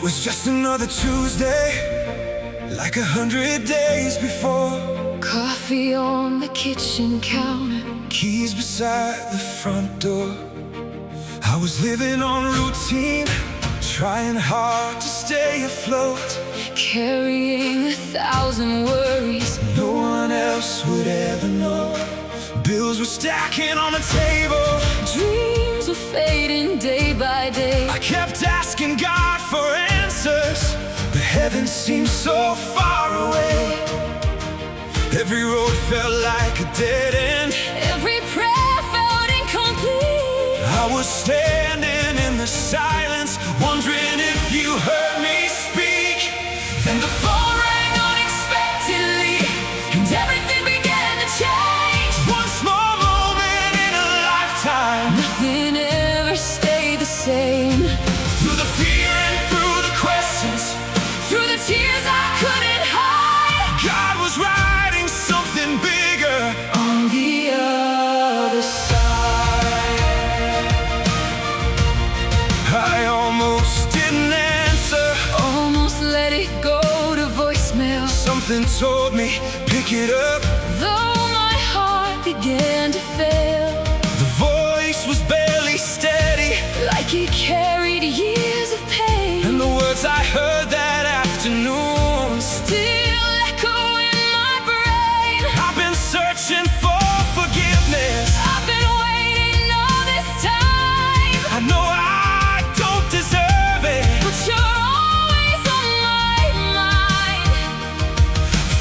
It was just another Tuesday, like 100 days before. Coffee on the kitchen counter, Keys beside the front door. I was living on routine, trying hard to stay afloat, carrying 1,000 worries no one else would ever know. Bills were stacking on the table, dreams were fading day by day. I kept asking God for answers, but heaven seemed so far away. Every road felt like a dead end, Every prayer felt incomplete. I was standing in the silence, wondering if you heard me speak. Then the phone rang unexpectedly, and everything began to change. One small moment in a lifetime, Nothing ever stayed the same. through the fear and through the questions, Through the tears I couldn't hide, God was writing something bigger on the other side. I almost didn't answer. Almost let it go to voicemail. Something told me, pick it up. Though my heart began to fail, The voice was barely steady, like it carried years of pain. and the words I heard that afternoon, Still echo in my brain. I've been searching for forgiveness. I've been waiting all this time, I know I don't deserve it. but you're always on my mind.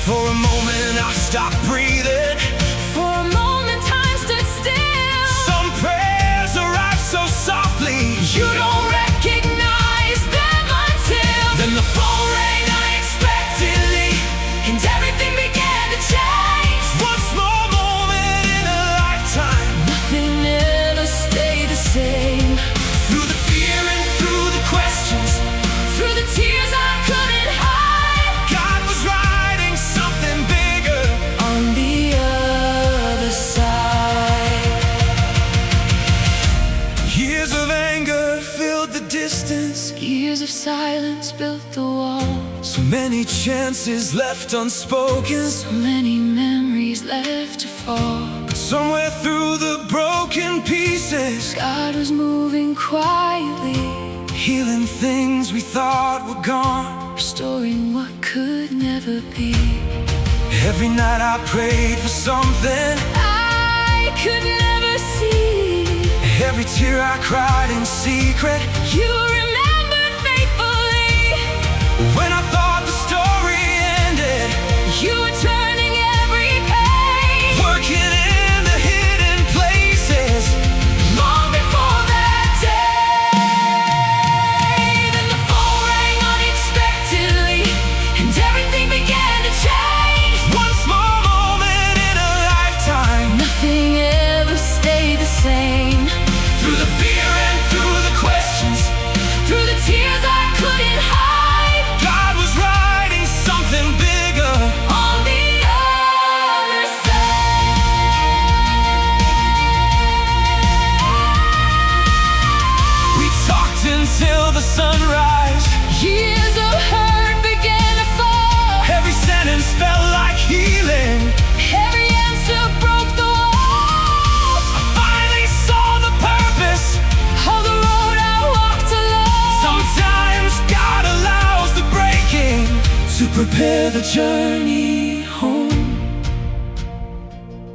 For a moment I stopped breathing. For a moment time stood still. Some prayers arrive so softly, You don't recognize them until then the phone rang unexpectedly, and everything began to change. one small moment in a lifetime. Nothing ever stayed the same. Through the fear and through the questions, Through the tears I couldn't hide, God was writing something bigger. on the other side. Years of anger filled the distance, Years of silence built the wall. so many chances left unspoken. So many memories left to fall. But somewhere through the broken pieces, God was moving quietly, healing things we thought were gone. restoring what could never be. Every night I prayed for something, I could never see. every tear I cried in secret. You remembered faithfully. When I thought the story ended, You were turning every page, working in the hidden places. long before that day. Then the phone rang unexpectedly, and everything began to change. One small moment in a lifetime, Nothing ever stayed the same. through the fear and through the questions, Through the tears I couldn't hide, God was writing something bigger. on the other side. We talked until the sunrise. Years of hurt began to fall. Every sentence felt like healing. Every answer broke the walls. I finally saw the purpose. Of the road I walked alone. Sometimes God allows the breaking to prepare the journey home.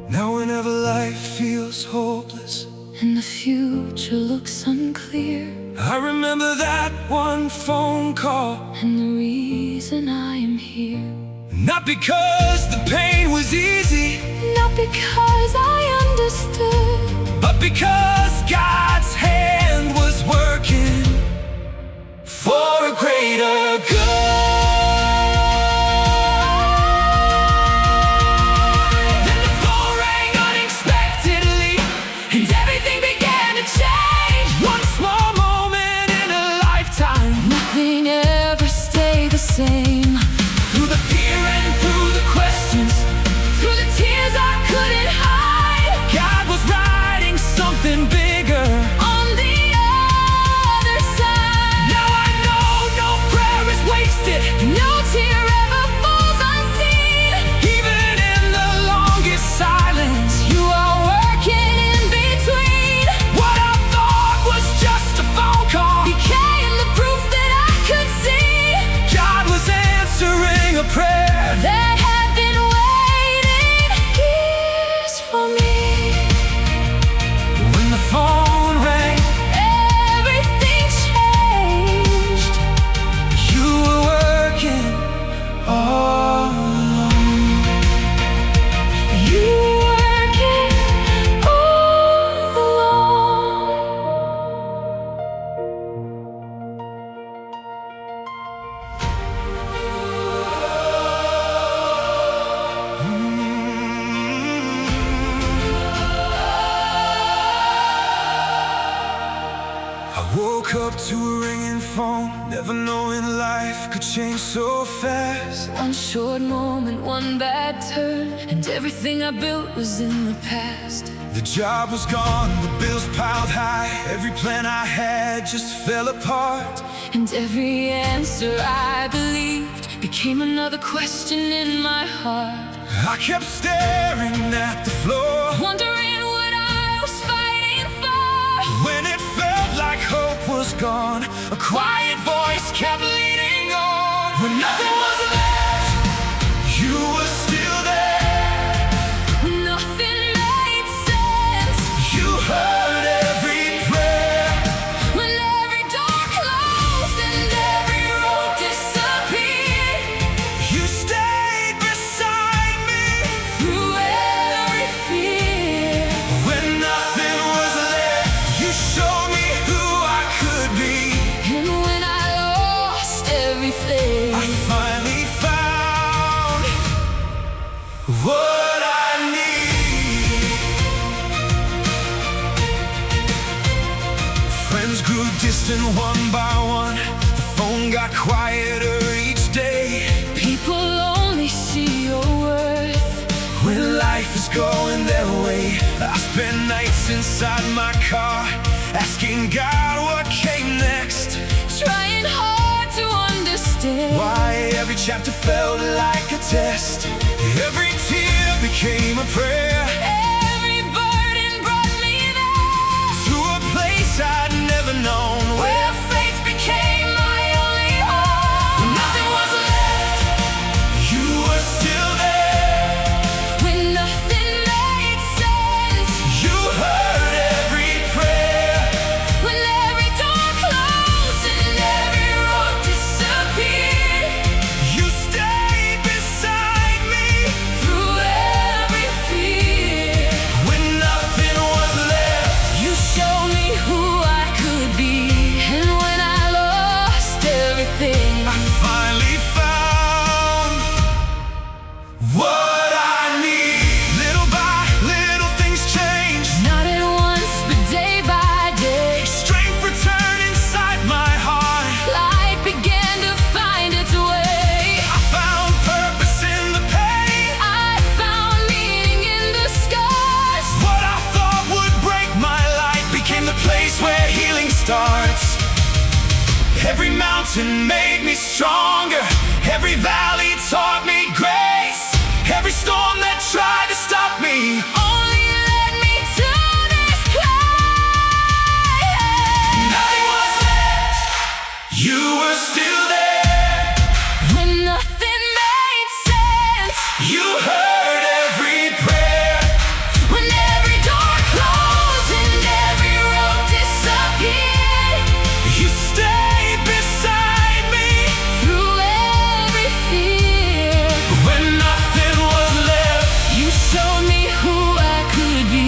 Now whenever life feels hopeless, And the future looks unclear, I remember that one phone call. and the reason I am here, Not because the pain was easy, not because I understood, but because God's hand was working for a greater good. Then the phone rang unexpectedly, and everything began to change. One small moment in a lifetime, nothing ever stayed the same. through the fear and through the questions, Through the tears I couldn't hide, woke up to a ringing phone, never knowing life could change so fast. One short moment, one bad turn, and everything I built was in the past. The job was gone, the bills piled high, every plan I had just fell apart. And every answer I believed became another question in my heart. I kept staring at the floor, Wondering what I was fighting for. when it felt like hope was gone, a quiet voice kept leading on. When nothing was left, you were still there. When nothing made sense, You heard every prayer. when every door closed and every road disappeared. You stayed beside me Through every fear, when nothing was left. You showed me who I could be. and when I lost everything, I finally found what I need. Friends grew distant one by one. The phone got quieter each day. people only see your worth. When life is going their way, I spend nights inside my car, asking God what came next. Trying hard to understand Why every chapter felt like a test. Every tear became a prayer, every burden brought me there. to a place I'd never known, Where faith became my only hope. when nothing was left, you were still there. When nothing made sense, You heard every prayer. when every door closed and every road disappeared. You stayed beside me Through every fear, when nothing was left. you showed me who I could be. And when I lost everything, I finally found what I need. Little by little things change. not at once, but day by day, Strength returned inside my heart. light began to find its way. I found purpose in the pain. I found meaning in the scars. What I thought would break my life became the place where healing starts. Every mountain made me stronger. Every valley taught me grace. Every storm that tried to stop me Only led me to this place. nothing was left. You were still there. When nothing made sense, You heard every prayer. when every door closed and every road disappeared. You stayed beside me Through every fear, when nothing was left. you showed me who I could be.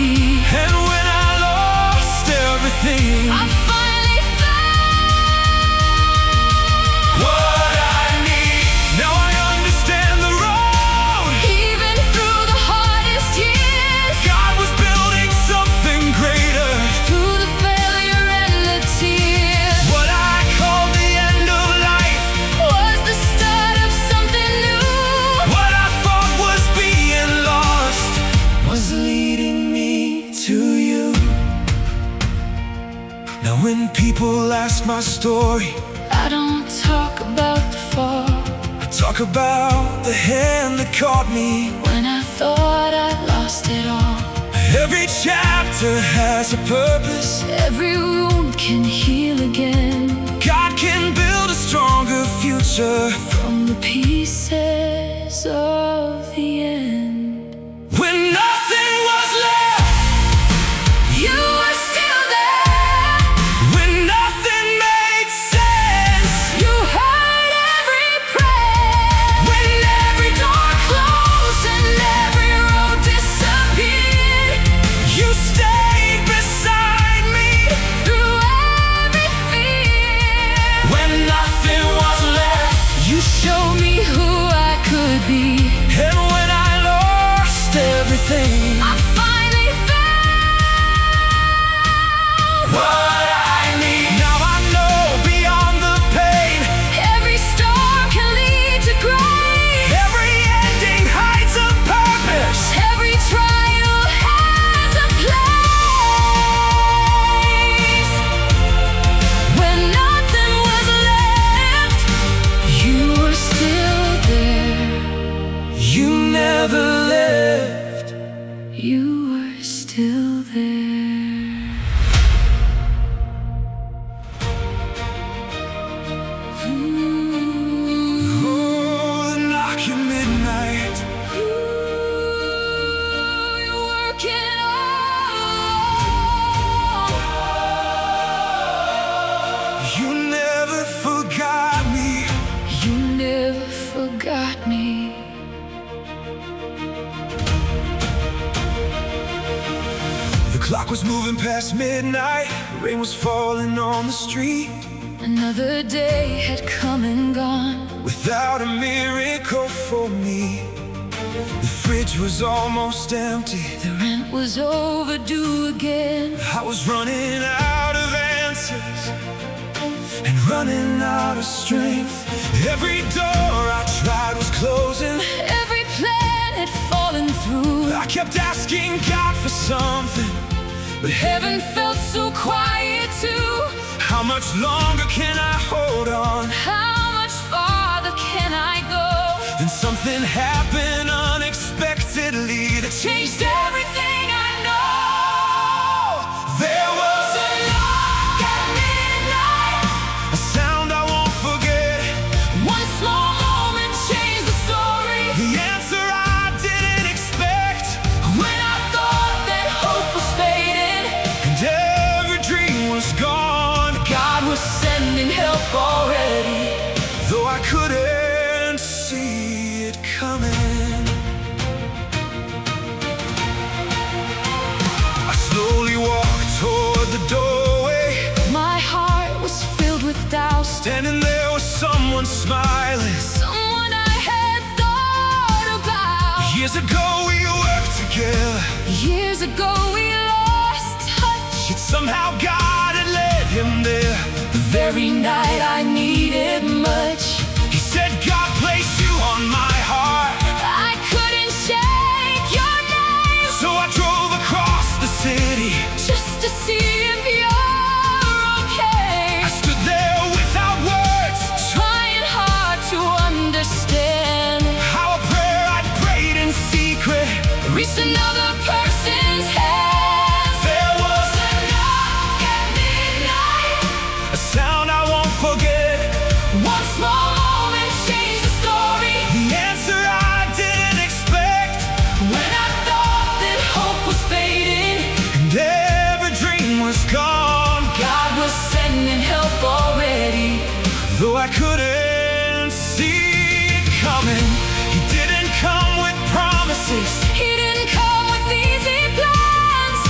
And when I lost everything, I finally found what I need. Now I understand the road. even through the hardest years. God was building something greater. Through the failure and the tears, What I call the end of life, was the start of something new. what I thought was being lost, was leading me to you. Now when people ask my story, I don't talk about the fall. I talk about the hand that caught me. When I thought I lost it all, Every chapter has a purpose. every wound can heal again. God can build a stronger future. From the pieces of the end, When nothing was left, you were still there. when nothing made sense, You heard every prayer. when every door Closed and every road disappeared. you stayed beside me. Through every fear, When nothing was left, you showed me who I could be. and when I lost still there. Oh, the knock at midnight. You're working on. You never forgot me. You never forgot me. The clock was moving past midnight. Rain was falling on the street. Another day had come and gone Without a miracle for me. The fridge was almost empty. The rent was overdue again. I was running out of answers and running out of strength. Every door I tried was closing. Every plan had fallen through. I kept asking God for something, but Heaven felt so quiet too. how much longer can I hold on? How much farther can I go? Then something happened unexpectedly that changed everything I know. There was a knock at midnight, a sound I won't forget. One small moment changed the story. The answer I didn't expect. When I thought that hope was fading, And every dream was gone. God was sending help already. Though I couldn't see it coming, I slowly walked toward the doorway. My heart was filled with doubt. Standing there was someone smiling. Someone I had thought about. Years ago we worked together, Years ago we lost touch. yet somehow God had led him there. The very night I needed much. He said, God placed you on my heart. I couldn't shake your name, So I drove across the city. just to see if you're okay. I stood there without words, Trying hard to understand. how a prayer I'd prayed in secret Reached another person's hands. There was a knock at midnight. a sound I won't forget. One small moment changed the story. The answer I didn't expect. When I thought that hope was fading, And every dream was gone. God was sending help already. Though I couldn't see it coming, He didn't come with promises. He didn't come with easy plans.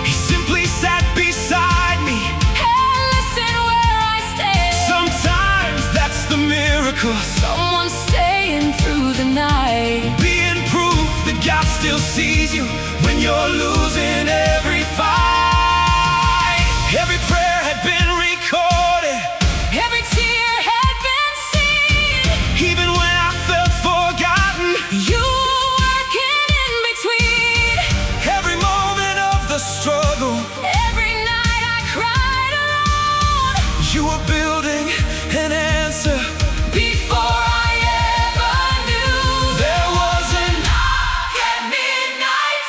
He simply sat beside me. And listen where I stand. Sometimes that's the miracle, Someone staying through the night. being proof that God still sees you when you're losing every fight. Every prayer had been recorded, Every tear had been seen. even when I felt forgotten. You were working in between. Every moment of the struggle, Every night I cried alone. you were building an answer. Before I ever knew. There was a Knock at midnight.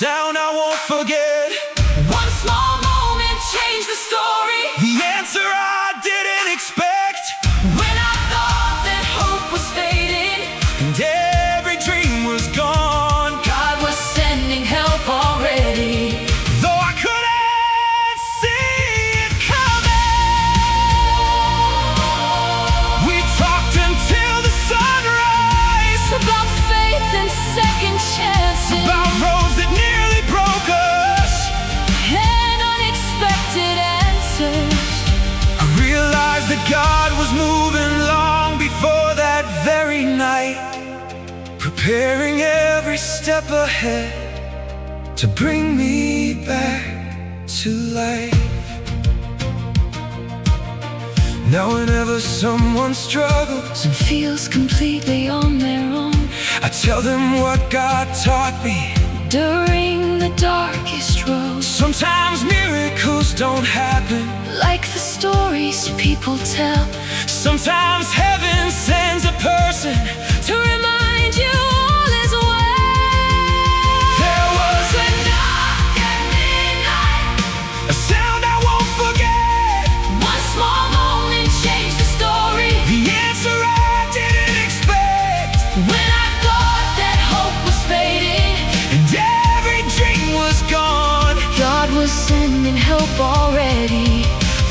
sound I won't forget. One small moment changed the story. The answer I didn't expect. When I thought that hope was fading, And every dream was gone. God was sending help already. Though I couldn't see it coming. We talked until the sunrise, About faith and second chances. about roads that nearly broke us. And unexpected answers. I realized that God was moving long before that very night, preparing every step ahead to bring me back to life. Now whenever someone struggles And feels completely on their own, I tell them what God taught me. during the darkest road. Sometimes miracles don't happen. Like the stories people tell. Sometimes heaven sends a person To remind you all is well. There was a knock at hope already.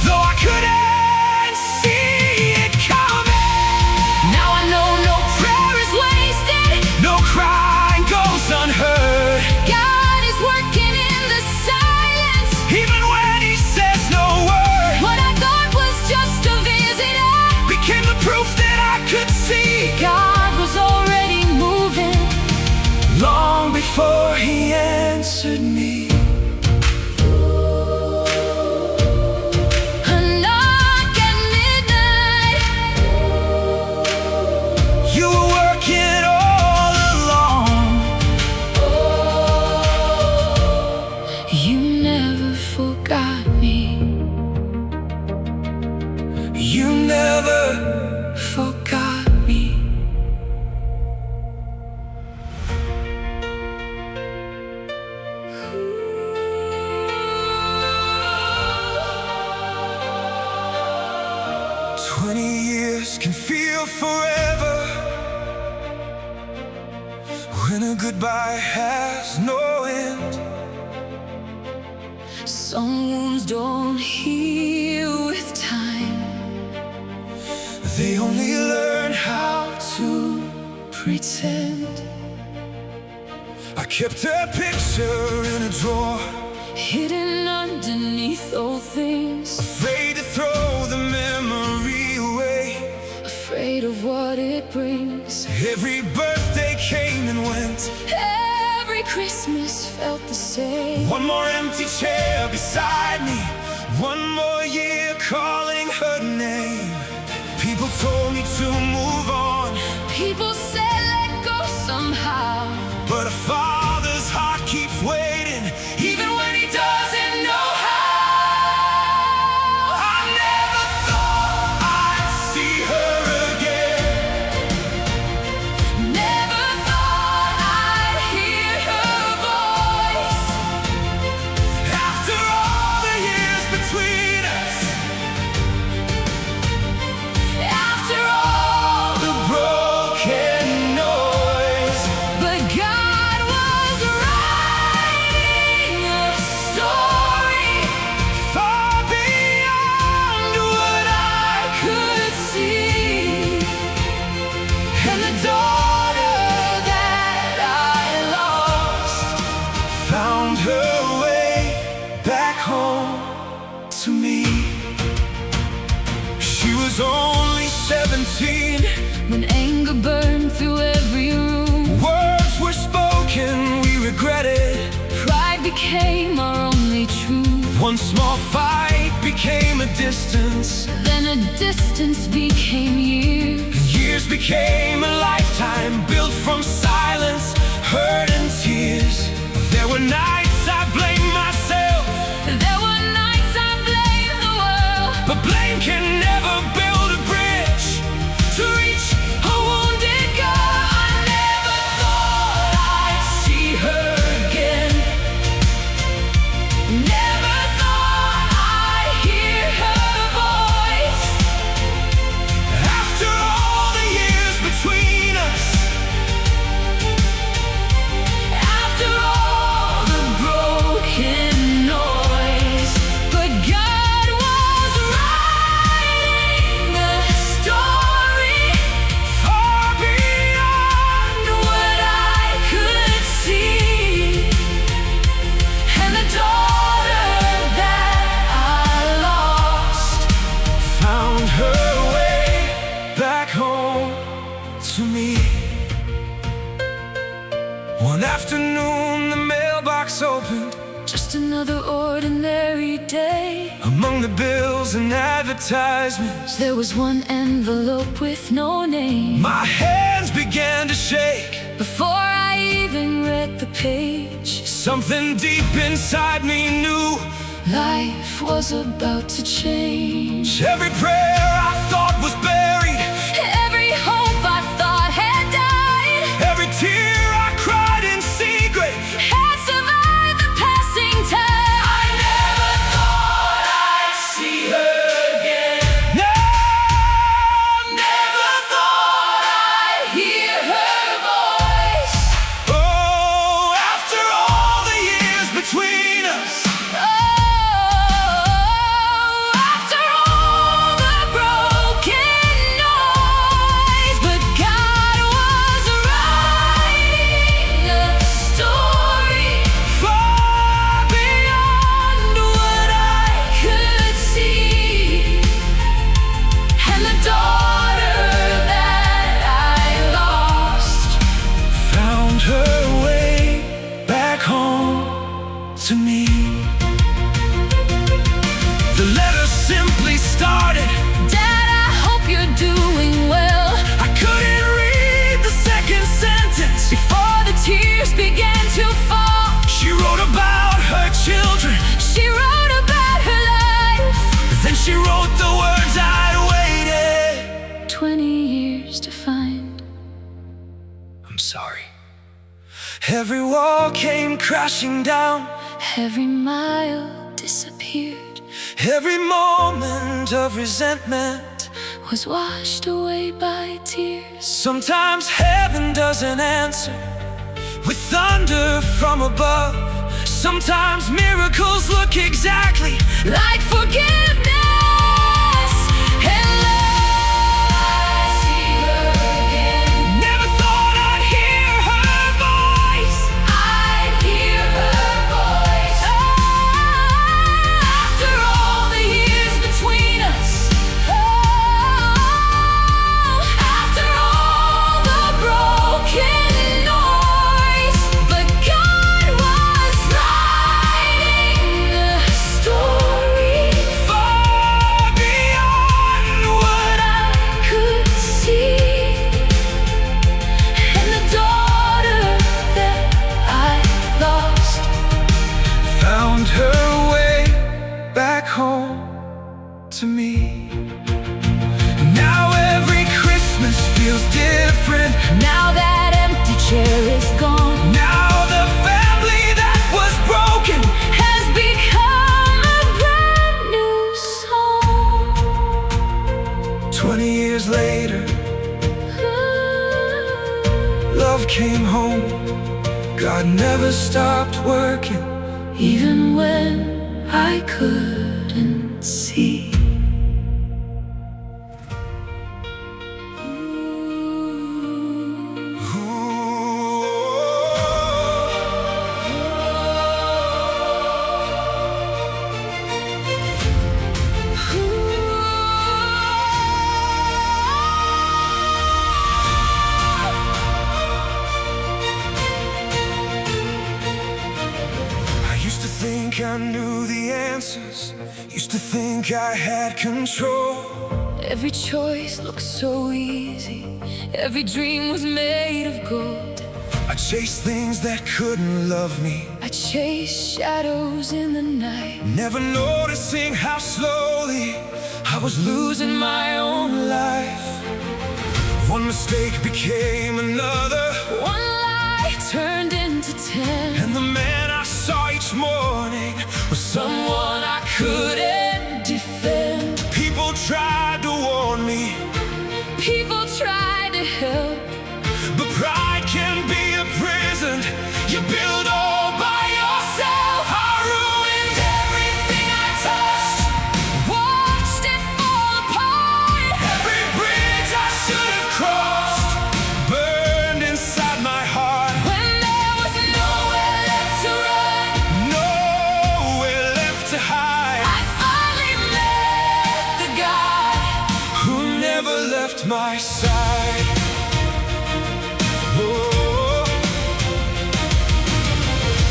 Though I couldn't see it coming, Now I know no prayer is wasted, no crying goes unheard. God is working in the silence. Even when he says no word, What I thought was just a visitor became the proof that I could see. God was already moving Long before he answered me. a knock at midnight. You were working all along. You never forgot me. You never Forgot me. 20 years can feel forever when a goodbye has no end. Some wounds don't heal with time. They only learn how to Pretend I kept a picture in a drawer, hidden underneath old things, afraid to throw the memory away. afraid of what it brings. Every birthday came and went, Every Christmas felt the same. one more empty chair beside me, one more year calling her name. People told me to move on, People said let go somehow, but a father's heart keeps waiting, even when he doesn't know how. I never thought I'd see her again. never thought I'd hear her voice. After all the years between us, After all, the broken noise, but God was writing a story far beyond what I could see. And the daughter that I lost found her way back home to me. She was only 17. when anger burned through every room. Words were spoken we regretted. Pride became our only truth. One small fight became a distance. Then a distance became years. Years became a lifetime built from silence, hurt and tears. There were nights I blamed myself, There were nights I blamed the world, but blame can never build a bridge to reach a wounded girl. I never thought I'd see her again. never thought I'd hear her voice. After all the years between us, After all the broken noise, but God was writing a story far beyond what I could see. And the daughter that I lost found her way back home to me. One afternoon the mailbox opened, just another ordinary day. among the bills and advertisements. There was one envelope with no name. My hands began to shake. Before I even read the page, Something deep inside me knew life was about to change. every prayer I thought was buried, Every hope I thought had died every tear I cried in secret. had survived the passing time. I never thought I'd see her again. No, Never thought I'd hear her voice. oh, after all the years between us, Oh, me. The letter simply started, Dad, I hope you're doing well. I couldn't read the second sentence Before the tears began to fall, She wrote about her children, she wrote about her life. then she wrote the words I'd waited 20 years to find. I'm sorry. Every wall came crashing down, Every mile disappeared, every moment of resentment. was washed away by tears. Sometimes heaven doesn't answer with thunder from above. Sometimes miracles look exactly Like forgiveness and love. I see her again. Never thought I'd hear her voice. I'd hear her voice. After all the years between us. After all the broken noise. But God was writing the story Far beyond what I could see. And the daughter that I lost found her way back home to me. Now every Christmas feels different. Now that empty chair is gone, Now the family that was broken has become a brand new song. 20 years later, love came home. God never stopped working, Even when I couldn't see. I used to think I knew the answers, used to think I had control. Every choice looked so easy, every dream was made of gold. I chased things that couldn't love me, I chased shadows in the night, never noticing how slowly I was losing my own life. One mistake became another, one lie turned into 10, and the man I saw each morning was someone I couldn't defend. People tried to warn me, People tried to help, but pride can be a prison you build all by yourself. I ruined everything I touched, watched it fall apart. every bridge I should have crossed burned inside my heart. When there was nowhere left to run, Nowhere left to hide, I finally met the guy who never left my side. Oh.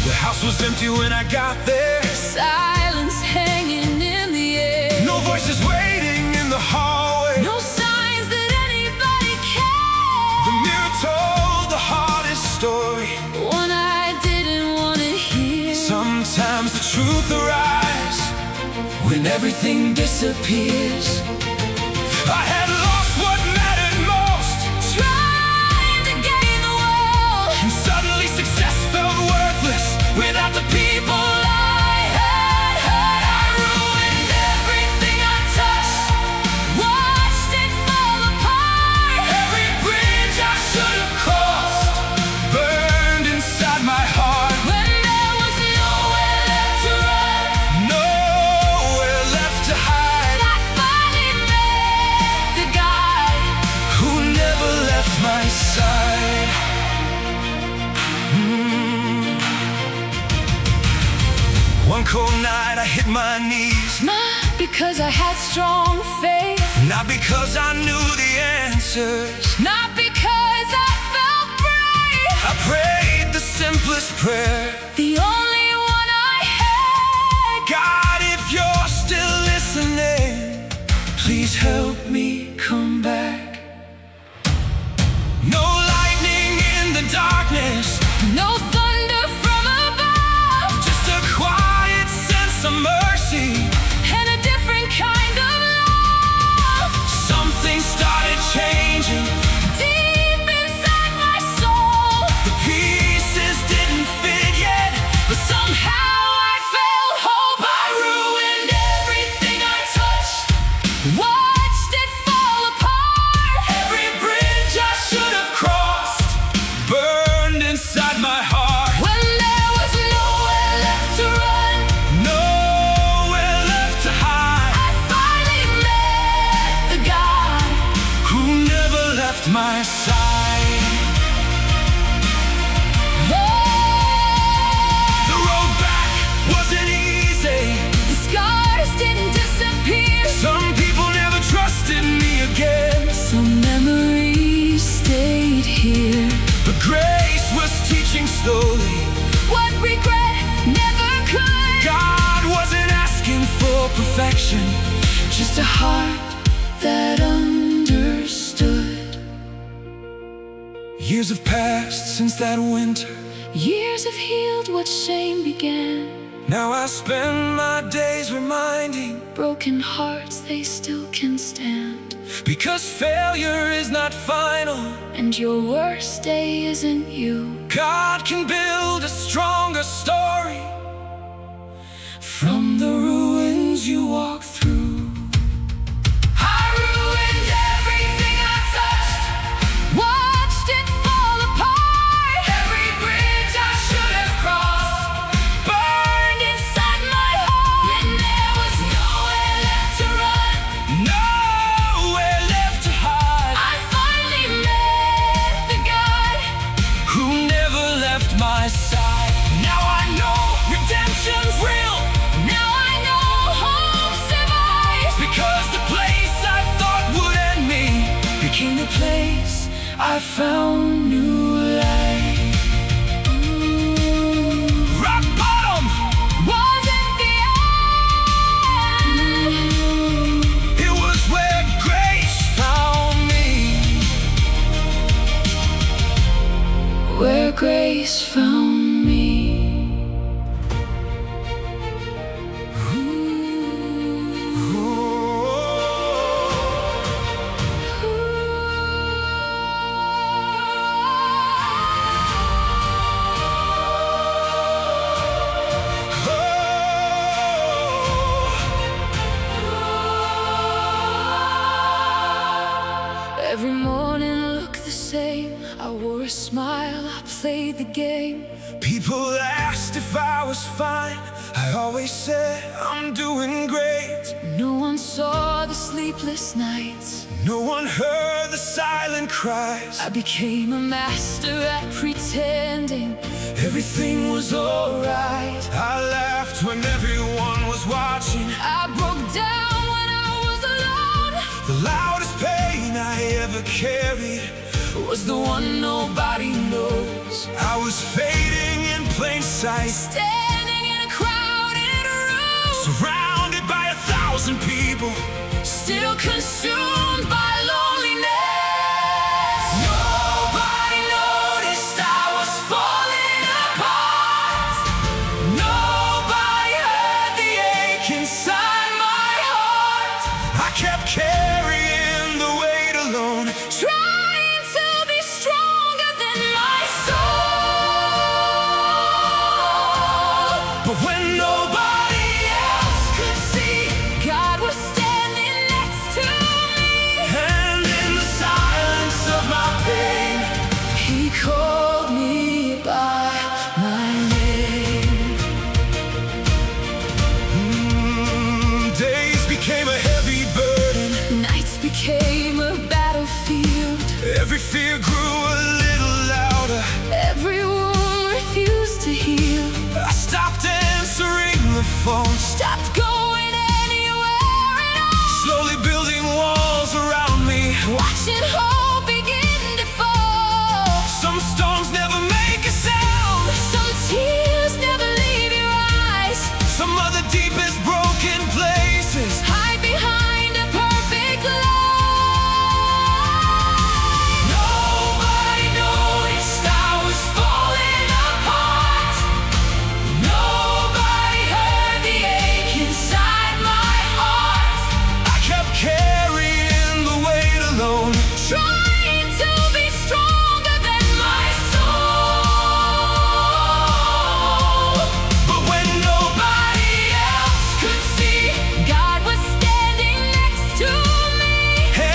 The house was empty when I got there, silence hanging in the air. no voices waiting in the hallway. No signs that anybody cared. The mirror told the hardest story. One I didn't want to hear. Sometimes the truth arrives when everything disappears. I had lost what mattered most, Trying to gain the world and suddenly success felt worthless without the people I had hurt. I ruined everything I touched, watched it fall apart. Every bridge I should have crossed burned inside my heart. When there was nowhere left to run, Nowhere left to hide, I finally met the guy who never left my side. One cold night I hit my knees, Not because I had strong faith, not because I knew the answers. not because I felt brave. I prayed the simplest prayer, The only one I had. Some people never trusted me again. Some memories stayed here. But grace was teaching slowly. What regret never could. God wasn't asking for perfection, Just a heart that understood. Years have passed since that winter. Years have healed what shame began. Now I spend my days reminding, Broken hearts, they still can stand. because failure is not final. And your worst day isn't you. God can build a stronger story from the ruins you walk through. I ruined everything I touched, watched it fall apart. Every bridge I should have crossed burned inside my heart. And there was nowhere left to run. Nowhere left to hide. I finally met the God Who never left my side. Now I know redemption's real. Now I know hope survives. Because the place I thought would end me became the place I found new life. Rock bottom Wasn't the end. It was where grace found me. Where grace found me. Every morning looked the same. I wore a smile, I played the game. People asked if I was fine. I always said I'm doing great. No one saw the sleepless nights. No one heard the silent cries. I became a master at pretending. Everything was alright. I laughed when everyone was watching. I broke down when I was alone. The loudest pain I ever carried Was the one nobody knows. I was fading in plain sight, Standing in a crowded room, surrounded by 1,000 people. still consumed by loneliness. Nobody noticed I was falling apart. Nobody heard the ache inside my heart. I kept carrying the weight alone, Trying to be stronger than my soul. but when nobody else could see, God was standing next to me. and in the silence of my pain, He called me by my name. days became a heavy burden. Nights became a battlefield. Every fear grew a little louder. Every wound refused to heal. I stopped answering the phone, Stopped going anywhere at all. slowly building walls around me. Watching hope begin to fall. Some storms never make a sound. Some tears never leave your eyes. Some of the deepest broken places Hide behind a perfect lie. nobody noticed I was falling apart. Nobody heard the ache inside my heart. I kept carrying the weight alone, Trying to be stronger than my soul. but when nobody else could see, God was standing next to me.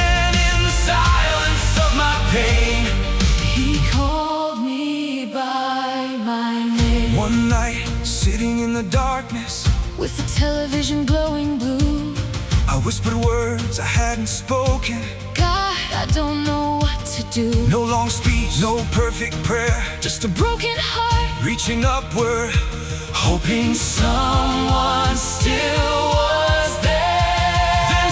and in the silence of my pain, He called me by my name. one night sitting in the darkness, With the television glowing blue. I whispered words I hadn't spoken. God, I don't know what to do. No long speech, no perfect prayer, Just a broken heart, reaching upward, hoping someone still was there. Then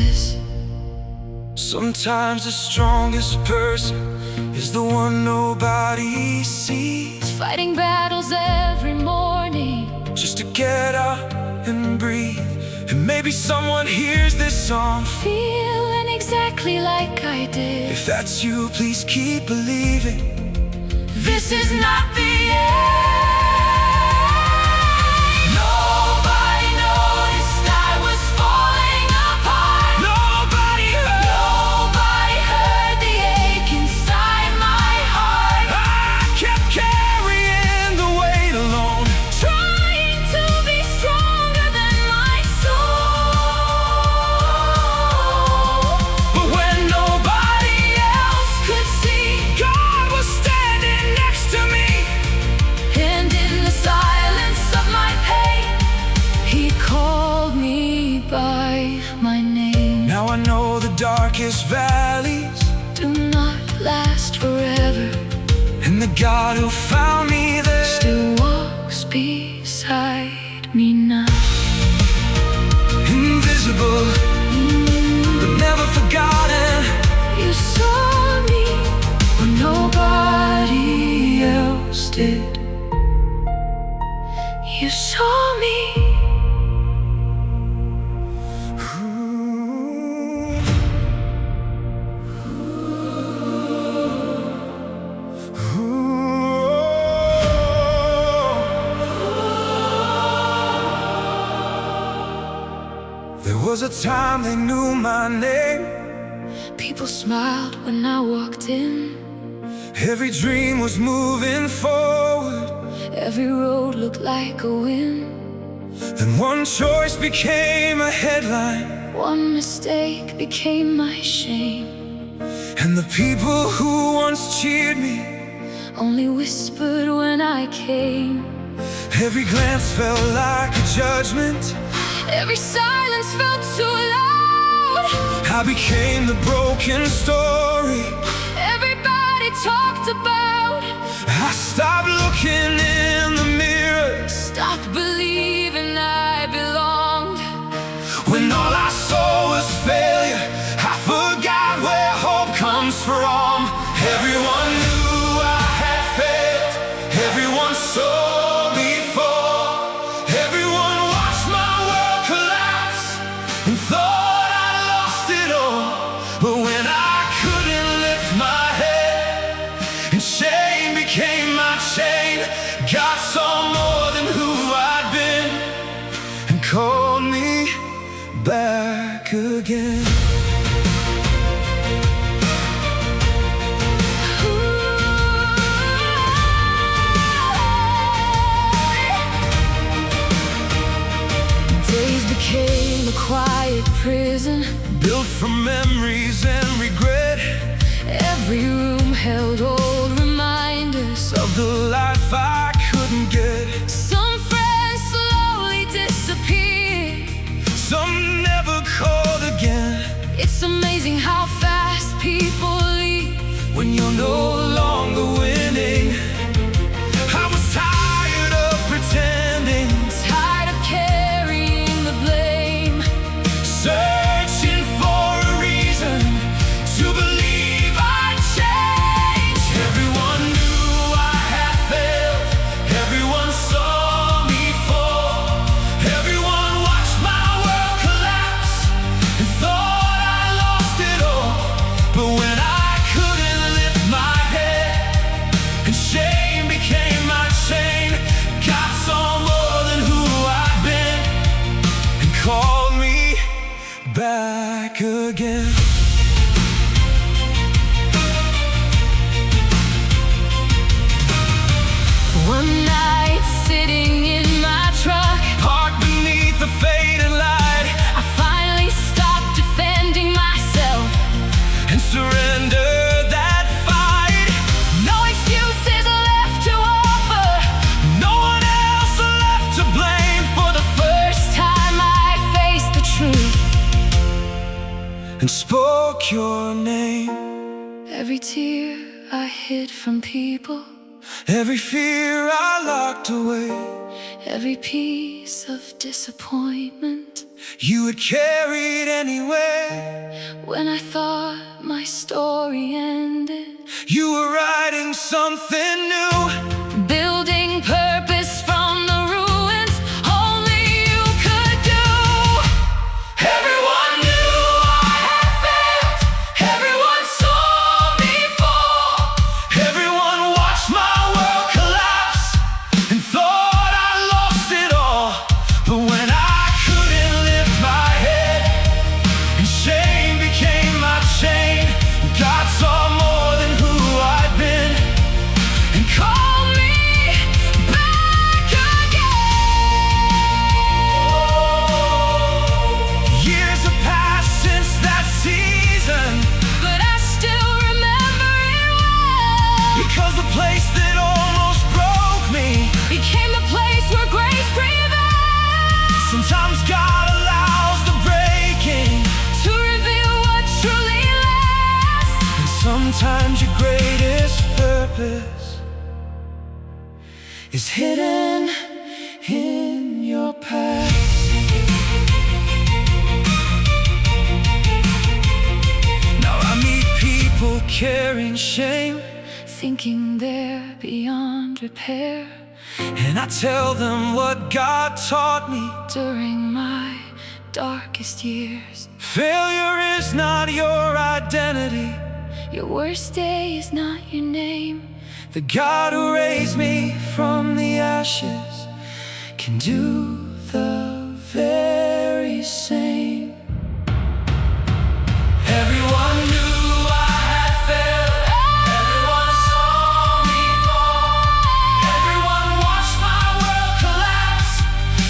is. Sometimes the strongest person is the one nobody sees, Fighting battles every morning just to get up and breathe. And maybe someone hears this song, feeling exactly like I did. if that's you, please keep believing. This is not the end. Nobody noticed I was falling apart. Nobody heard the ache inside my heart. I kept carrying the weight alone, Trying to be stronger than my soul. but when nobody else Could see, God was standing next to me. and in the silence of my pain, He called me by my name. Now I know the darkest valleys, Do not last forever. and the God who found me there Still walks beside me now. invisible, but never forgotten. You saw me when nobody else did. You saw me. There was a time they knew my name. People smiled when I walked in. Every dream was moving forward. Every road looked like a win. Then one choice became a headline, One mistake became my shame. and the people who once cheered me, Only whispered when I came. every glance felt like a judgment. Every silence felt too loud. I became the broken story. Everybody talked about. I stopped looking in the mirror Stopped believing I belonged. when all I saw was failure. I forgot where hope comes from. Everyone knew I had failed. Everyone saw before. Everyone watched my world collapse and thought I lost it all. But when I couldn't lift my head and shame became my chain, God saw more than who I'd been and called me back again. Days became a quiet prison. Built from memories and regret Every room held old reminders. of the life I couldn't get. Some friends slowly disappeared. Some never called again. It's amazing how fast people leave When you're no longer winning, I was tired of pretending, tired of carrying the blame. searching for a reason to believe I'd change. Everyone knew I had failed. Everyone saw me fall. Everyone watched my world collapse and thought I lost it all. But when I couldn't lift my head and shame became my chain, God saw more than who I'd been and called me back again. One night sitting in my truck, Parked beneath the faded light I finally stopped defending myself and surrendered that fight. No excuses left to offer. No one else left to blame. For the First time I faced the truth. and spoke your name. Every tear I hid from people Every fear I locked away, every piece of disappointment. you had carried anyway. When I thought my story ended, You were writing something new, building purpose from the ruins only you could do. Everyone knew I had failed. Everyone saw me fall. Everyone watched my world collapse and thought I lost it all. But when I couldn't lift my head and shame became my chain, God saw more than who I'd been and called me back again. Years have passed since that season, But I still remember it well, because the place that almost broke me, became the place where grace prevails, sometimes God allows the breaking, to reveal what truly lasts. and sometimes your greatest purpose is hidden in your past. Now I meet people carrying shame, Thinking they're beyond repair. and I tell them what God taught me. During my darkest years, Failure is not your identity. your worst day is not your name. The God who raised me from the ashes can do the very same. Everyone knew I had failed. Everyone saw me fall. Everyone watched my world collapse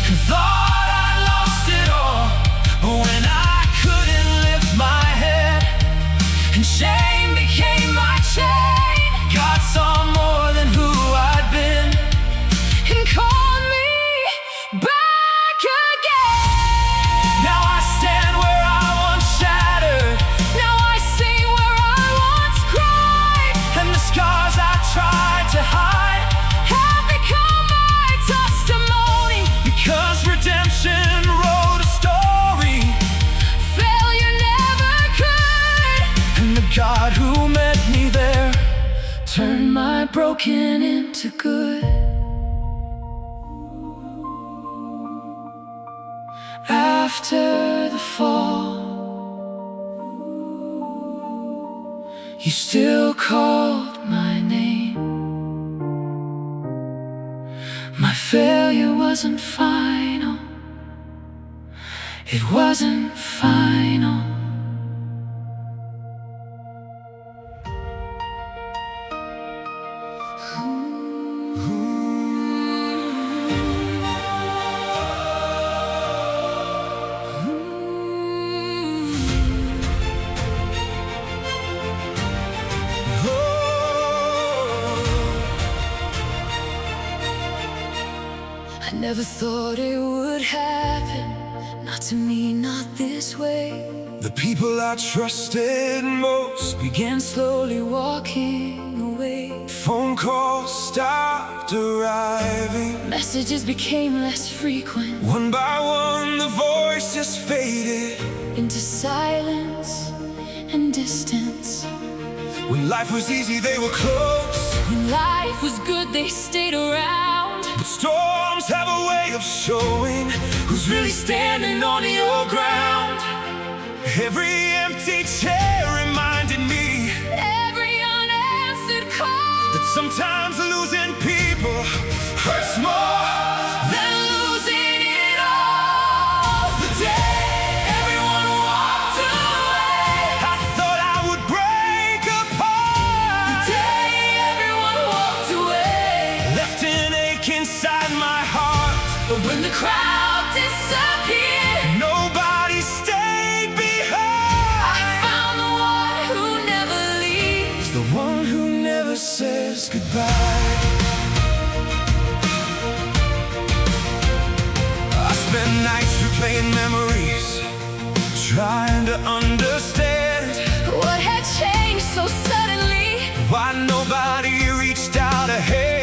and thought I lost it all. But when I couldn't lift my head and shame became my chain, God saw more than who I'd been And called me back again. Now I stand where I once shattered, Now I sing where I once cried, and the scars I tried to hide, have become my testimony. because redemption wrote a story, Failure never could, and the God who met me there turn my broken into good. after the fall. You still called my name. My failure wasn't final. It wasn't final. I never thought it would happen. Not to me, not this way. The people I trusted most Began slowly walking away. phone calls stopped arriving. Messages became less frequent. One by one the voices faded. Into silence and distance. When life was easy they were close, When life was good, they stayed around. but storms have a way of showing who's really standing on your ground. Every empty chair reminded me Every unanswered call, that sometimes losing people hurts more then losing it all. the day everyone walked away. I thought I would break apart, Day everyone walked away. left an ache inside my heart. But when the crowd disappeared, Nobody stayed behind. I found the one who never leaves. The one who never says goodbye. I spent nights replaying memories, trying to understand What had changed so suddenly? why nobody reached out a hand.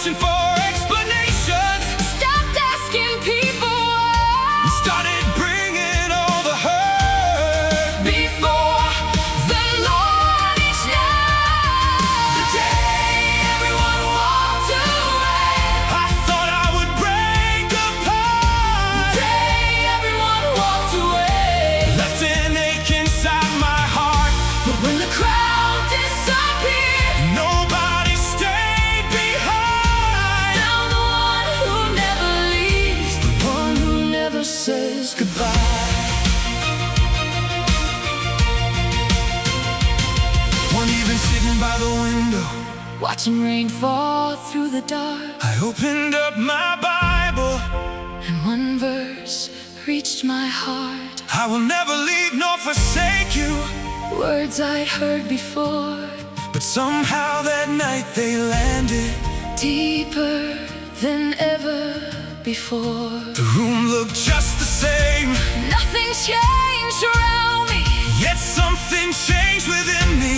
searching for explanations. Stopped asking people why. Started bringing all the hurt Before the Lord each night. the day Everyone walked away. I thought I would break apart. The day everyone walked away. Left an ache inside my heart. But when the crowd disappeared, Nobody stayed behind. found the one who never leaves, the one who never says goodbye. One evening sitting by the window, Watching rain fall through the dark, I opened up my Bible. and one verse reached my heart. I will never leave nor forsake you. Words I'd heard before, But somehow that night they landed. deeper than ever before. The room looked just the same, Nothing's changed around me. yet something changed within me.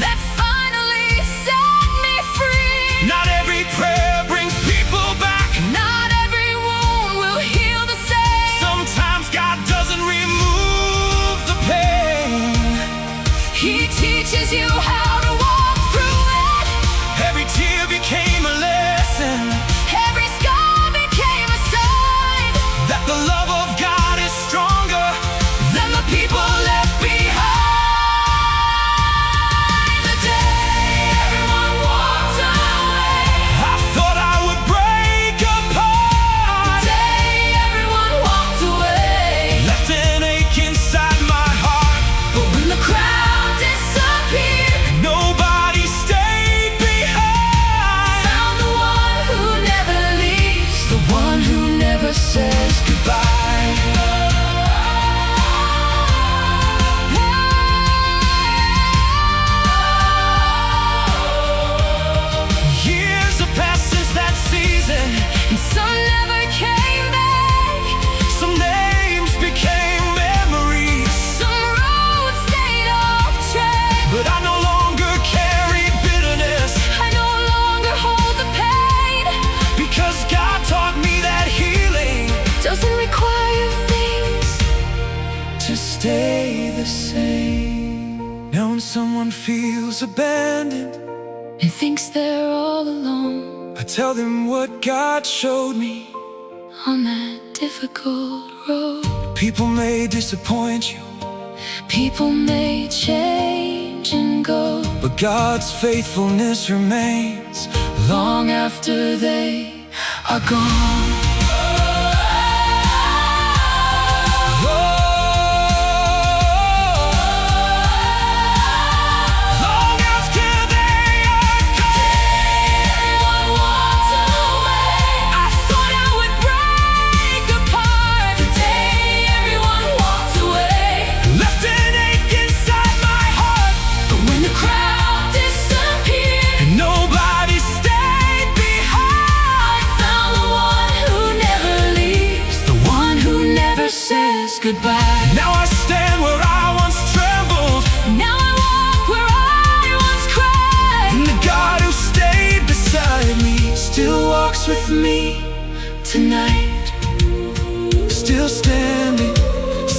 That finally set me free. Not every prayer brings people back. Not every wound will heal the same. Sometimes God doesn't remove the pain. He teaches you how to walk through it. Every tear became a lesson, Every scar became a sign that the love of God is stronger than the people left behind. The day everyone walked away. I thought I would break apart. The day everyone walked away. Left an ache inside my heart. But when the crowd disappeared, Nobody stayed behind. found the one who never leaves, the one who never says goodbye. Years have passed since that season. And some never came back. Some names became memories. Some roads stayed off track. But I no longer carry bitterness, I no longer hold the pain. because God taught me that healing Doesn't require things. to stay the same. Now when someone feels abandoned, And thinks they're all alone I tell them what God showed me. on that difficult road. People may disappoint you, People may change and go but God's faithfulness remains long after they are gone. long after they are gone. Everyone walked away. I thought I would break apart. The day everyone walked away. Left an ache inside my heart. But when the crowd disappeared, And nobody stayed behind. I found the one who never leaves, the one who never says goodbye. Now I stand where I once trembled, Now I walk where I once cried. and the God who stayed beside me still walks with me tonight. Still standing,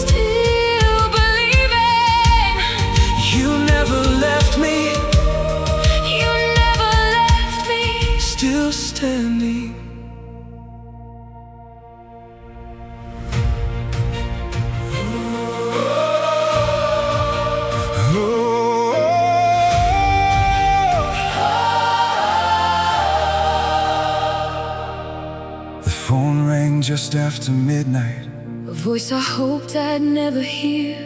Still believing. you never left me. You never left me. Still standing. The phone rang just after midnight, A voice I hoped I'd never hear.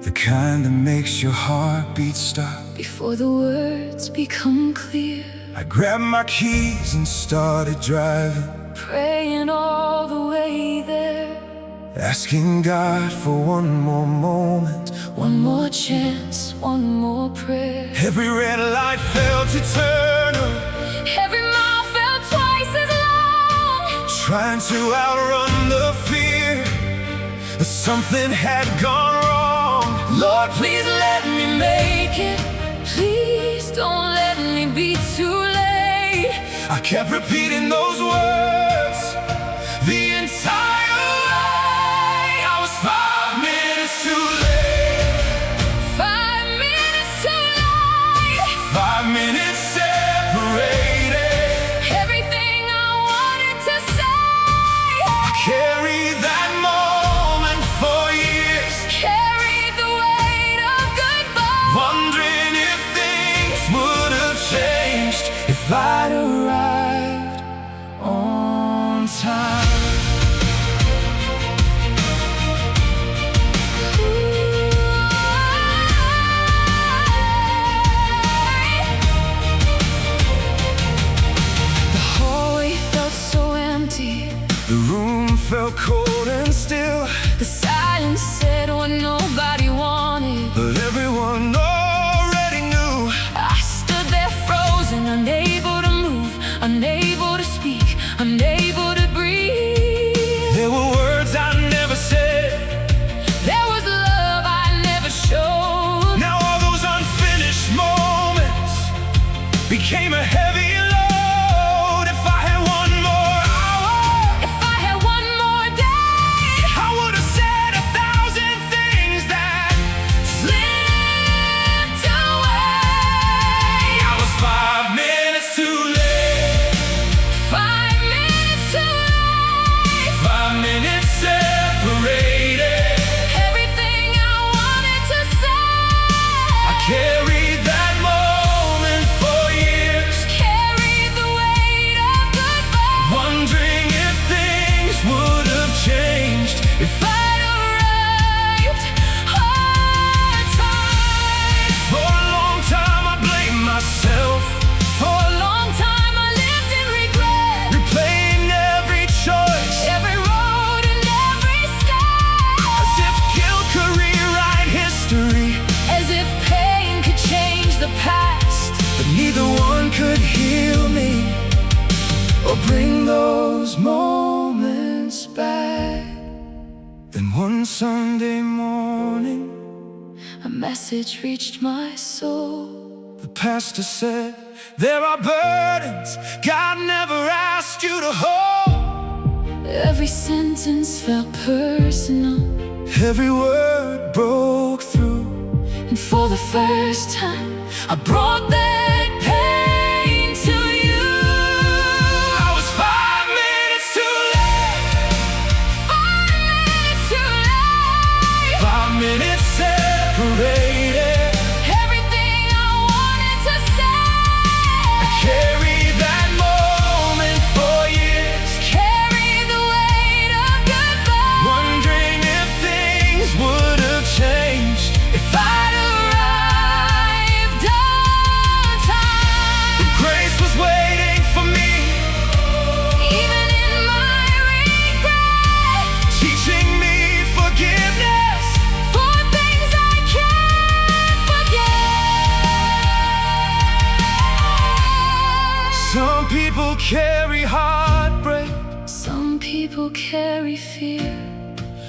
the kind that makes your heartbeat stop. Before the words become clear, I grabbed my keys and started driving, praying all the way there. asking God for one more moment. One more chance, one more prayer. Every red light felt eternal, Every mile felt twice as long. trying to outrun the fear that something had gone wrong. Lord, please let me make it. Please don't let me be too late. I kept repeating those words the entire way. I was 5 minutes too late. 5 minutes too late. 5 minutes separated. Everything I wanted to say, I carried that moment for years, carried the weight of goodbye. wondering if things would have changed if I'd arrived on time. The hallway felt so empty. The room felt cold and still, The silence said what nobody wanted. but everyone already knew. I stood there frozen, unable to move, unable to speak, unable to breathe. There were words I never said. There was love I never showed. Now all those unfinished moments became a heavy load. If I had one more hour, If I had one more day, I would have said 1,000 things that slipped away. I was 5 minutes too late. 5 minutes too late. 5 minutes separated. Everything I wanted to say, I carried that moment for years, carried the weight of goodbye. wondering if things would have changed if I'd arrived on time. for a long time I blamed myself, For a long time I lived in regret. replaying every choice Every road and every step, as if guilt could rewrite history. as if pain could change the past. But neither one could heal me or bring those moments back. Then one Sunday morning, A message reached my soul. the pastor said, there are burdens God never asked you to hold. Every sentence felt personal, Every word broke through. and for the first time I brought that pain to you. I was 5 minutes too late. 5 minutes too late. 5 minutes separated. Everything I wanted to say, Carried that moment for years, carried the weight of goodbye. wondering if things would have changed if I'd arrived on time. grace was waiting for me, Even in my regret, teaching me forgiveness. for things I can't forget. Some people carry heartbreak, Some people carry fear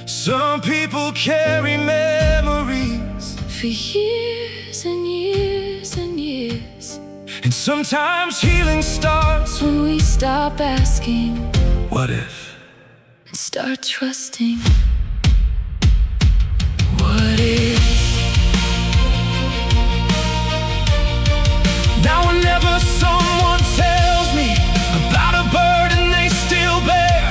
some people carry memories, for years and years and years. and sometimes healing starts. When we stop asking What if? and start trusting. What if? Now whenever someone tells me about a burden they still bear,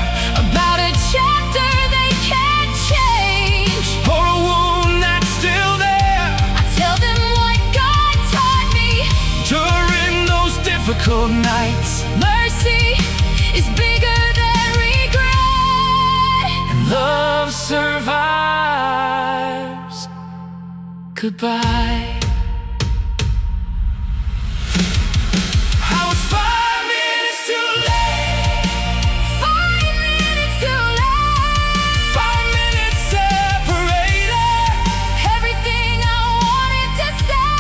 About a chapter they can't change, or a wound that's still there, I tell them what God taught me. during those difficult nights, Mercy is bigger than regret. love survives. Goodbye. I was 5 minutes too late. 5 minutes too late. 5 minutes separated. Everything I wanted to say,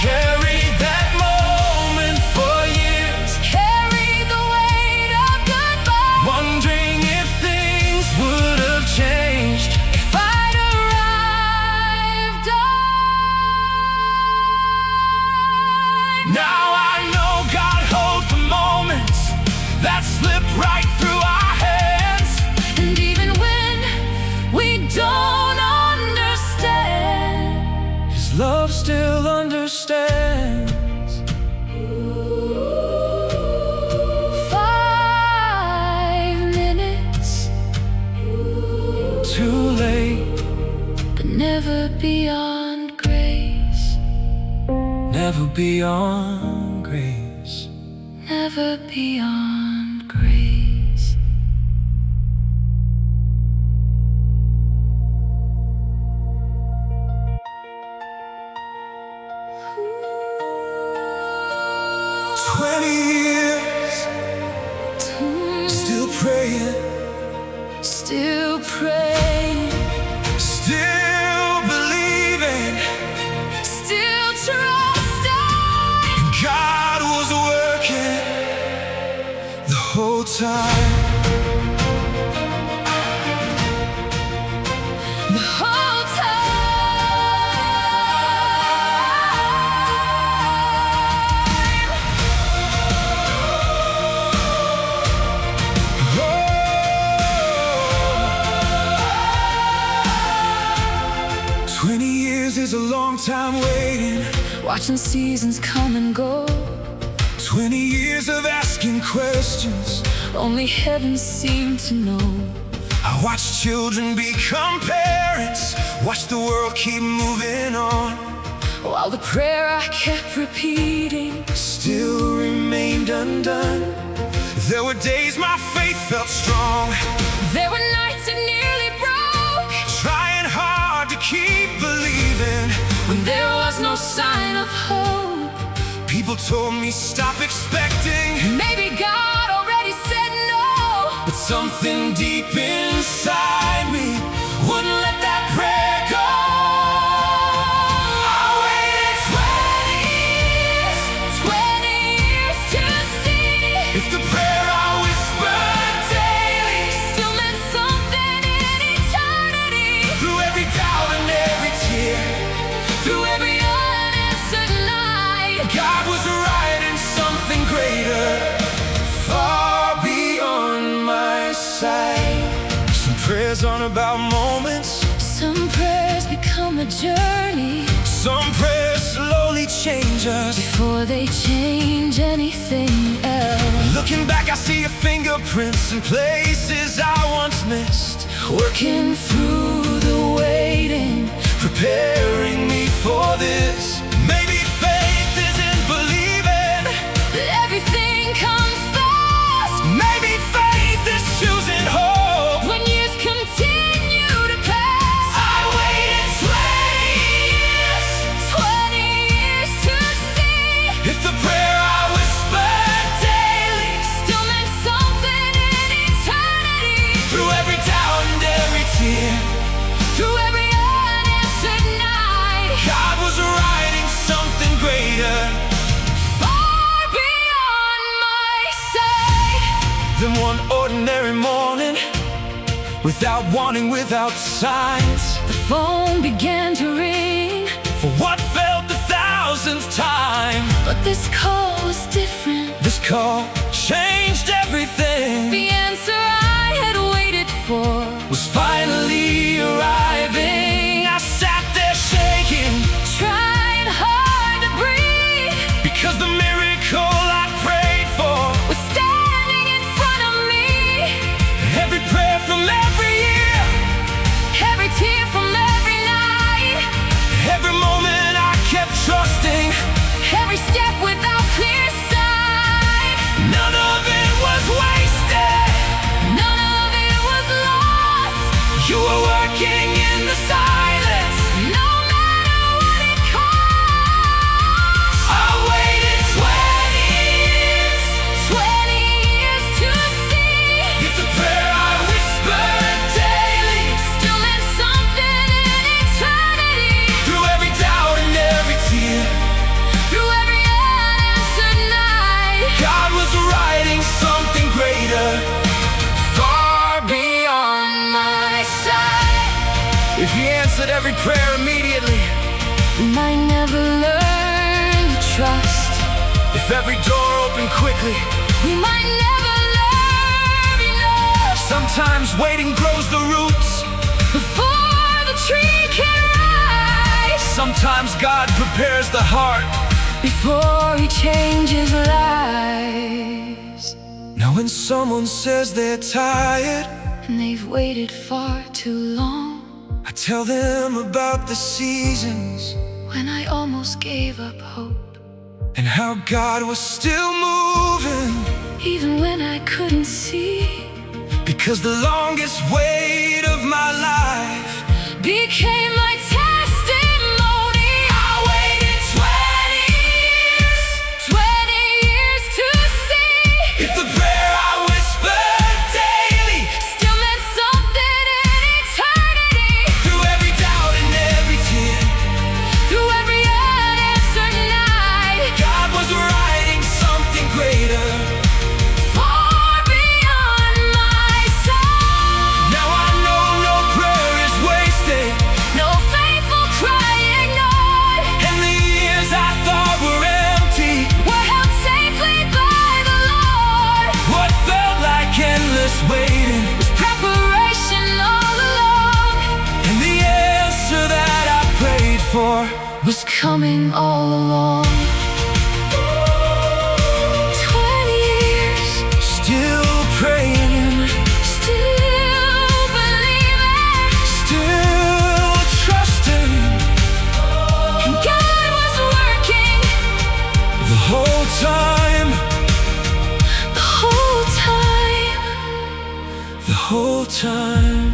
Carried that moment for years, carried the weight of goodbye. wondering if things would have changed. If I'd arrived on beyond grace. Never beyond grace. Never beyond grace. 20 years, still praying, Still praying, still believing. still trusting. God was working the whole time. The whole time. Oh, 20 years is a long time waiting. Watching seasons come and go. 20 years of asking questions. Only heaven seemed to know. I watched children become parents, watched the world keep moving on, While the prayer I kept repeating still remained undone. There were days my faith felt strong, there were nights it nearly broke. trying hard to keep believing. When there was no sign of hope, People told me stop expecting, maybe God already said no. but something deep inside me wouldn't let that prayer go. I waited 20 years to see if the prayer I whispered daily, still meant something in eternity. through every doubt and every tear, Through every unanswered night, God was writing something greater, far beyond my sight. Some prayers aren't about moments, some prayers become a journey some prayers slowly change us. before they change anything else. Looking back, I see your fingerprints in places I once missed, Working through the waiting, preparing me for this. Maybe faith isn't believing, everything comes fast. maybe faith is choosing hope. When years continue to pass, I waited 20 years to see if the prayer I whispered daily, still meant something in eternity. through every doubt and every tear, Through every unanswered night, God was writing something greater far beyond my sight. than one ordinary morning, without warning, without signs, The phone began to ring, for what felt the thousandth time. but this call was different. This call changed everything, The answer I had waited for was finally arriving. I sat there shaking, trying hard to breathe, because the miracle I prayed for, was standing in front of me. every prayer from every year, Every tear from every night, every moment I kept trusting, every step without clear sight. none of it was wasted. None of it was lost. You were working in the silence. No matter what it cost, I waited 20 years, 20 years to see if the prayer I whispered daily, still meant something in eternity. through every doubt and every tear, Through every unanswered night, God was writing something greater, far beyond my sight. If He answered every prayer immediately, we might never learn to trust. if every door opened quickly, We might never learn enough sometimes waiting grows the roots. before the tree can rise. Sometimes God prepares the heart. Before He changes lives. Now when someone says they're tired, And they've waited far too long, I tell them about the seasons when I almost gave up hope, and how God was still moving, even when I couldn't see. because the longest wait of my life Became my testimony. I waited 20 years, 20 years to see if the prayer I whispered daily still meant something in eternity. through every doubt and every tear. Through every unanswered night, God was writing something greater. far beyond my sight. Now I know no prayer is wasted, No faithful cry ignored, and the years I thought were empty, were held safely by the Lord. what felt like endless waiting, Was preparation all along, and the answer that I prayed for was coming all along. 20 years, still praying, still believing, still trusting. and God was working The whole time, the whole time. the whole time.